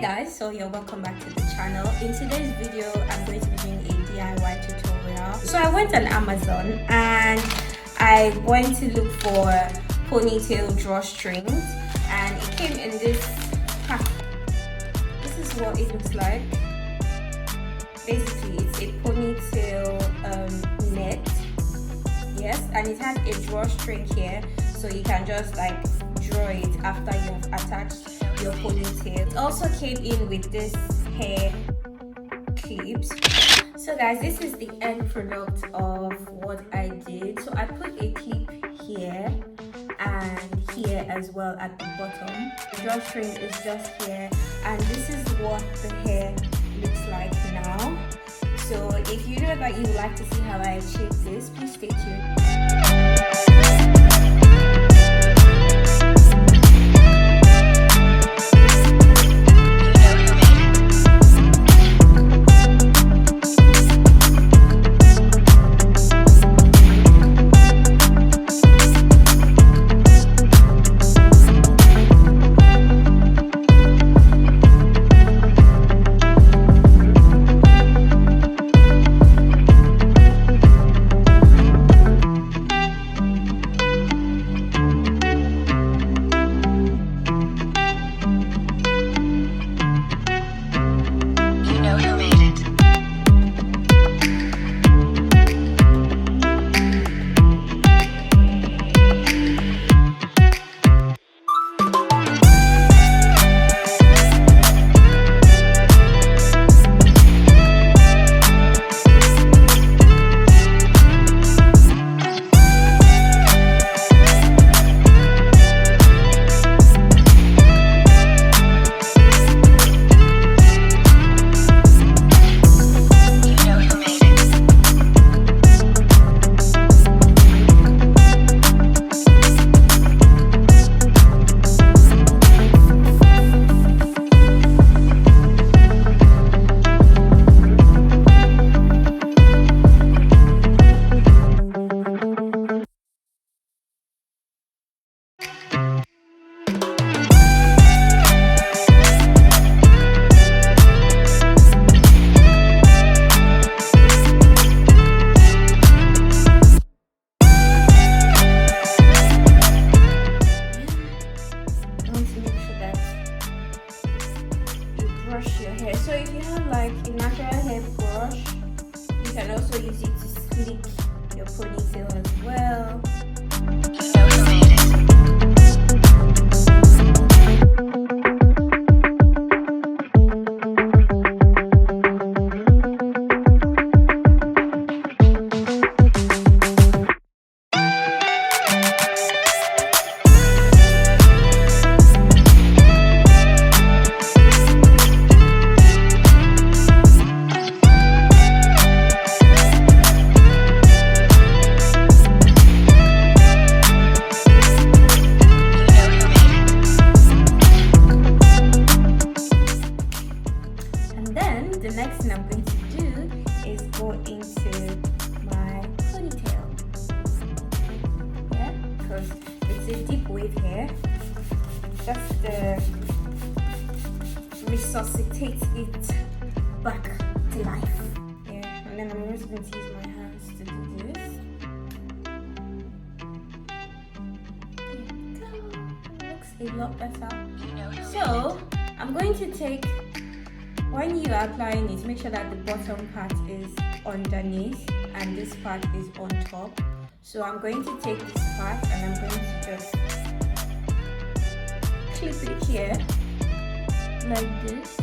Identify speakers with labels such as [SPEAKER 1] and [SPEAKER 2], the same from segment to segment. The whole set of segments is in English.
[SPEAKER 1] guys, so you're welcome back to the channel. In today's video I'm going to be doing a DIY tutorial. So I went on Amazon and I went to look for ponytail drawstrings and it came in this pack. This is what it looks like. Basically it's a ponytail net, yes, and it has a drawstring here, so you can just like draw it after you have attached your ponytail. It also came in with this hair clips. So guys, this is the end product of what I did. So I put a clip here and here as well at the bottom. The drawstring is just here, and this is what the hair looks like now. So if you know that you would like to see how I achieve this, please stay tuned. Brush your hair. So if you have like a natural hair brush, you can also use it to slick your ponytail as well. The next thing I'm going to do is go into my ponytail. Yeah, because it's a deep wave here. Just resuscitate it back to life. Yeah, and then I'm just going to use my hands to do this. There you go. It looks a lot better. So I'm going to take. When you are applying it, make sure that the bottom part is underneath and this part is on top. So I'm going to take this part and I'm going to just clip it here like this.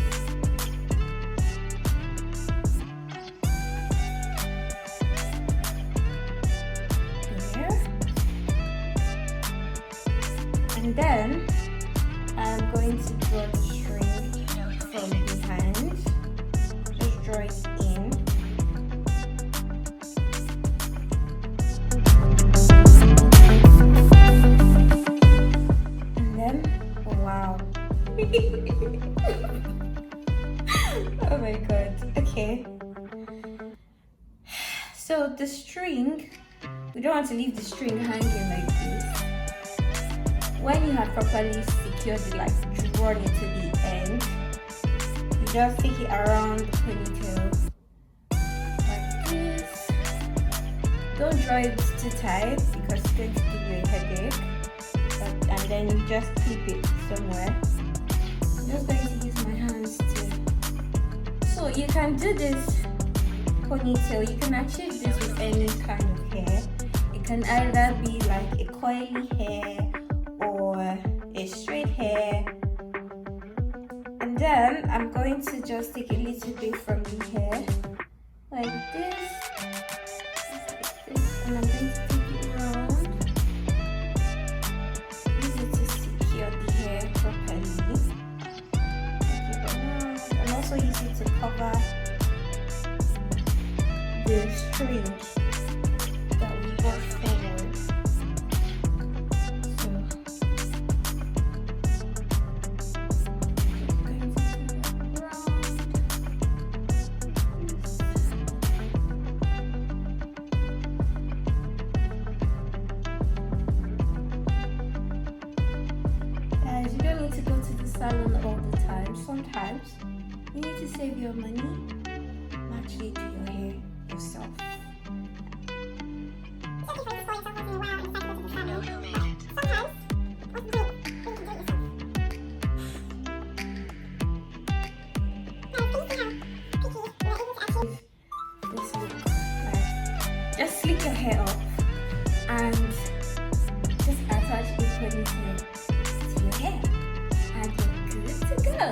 [SPEAKER 1] Here. And then I'm going to draw the string from behind. Just draw it in. And then, wow. Oh my god. Okay. So the string, we don't want to leave the string hanging like this. When you have properly secured it, like drawn it to the end, just take it around the ponytail like this. Don't draw it too tight because it's going to give you a headache. And then you just clip it somewhere. I'm just going to use my hands to. So you can do this ponytail. You can achieve this with any kind of hair. It can either be like a coily hair or a straight hair. And then I'm going to just take a little bit from the hair like this, and I'm going to take it around. Use it to secure the hair properly. Take it around, and also use it to cover the string that we brought forward. Guys, you don't need to go to the salon all the time. Sometimes you need to save your money and actually do your hair yourself. This look, like, just slick your hair up and just attach a ponytail to your hair, and you're good to go.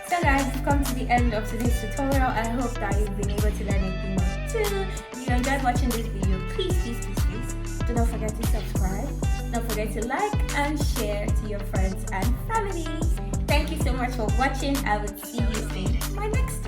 [SPEAKER 1] So guys, we've come to the end of today's tutorial. I hope that you've been able to learn a thing or two. If you enjoyed watching this video, please do not forget to subscribe. Don't forget to like and share to your friends and family. Thank you so much for watching. I will see you in my next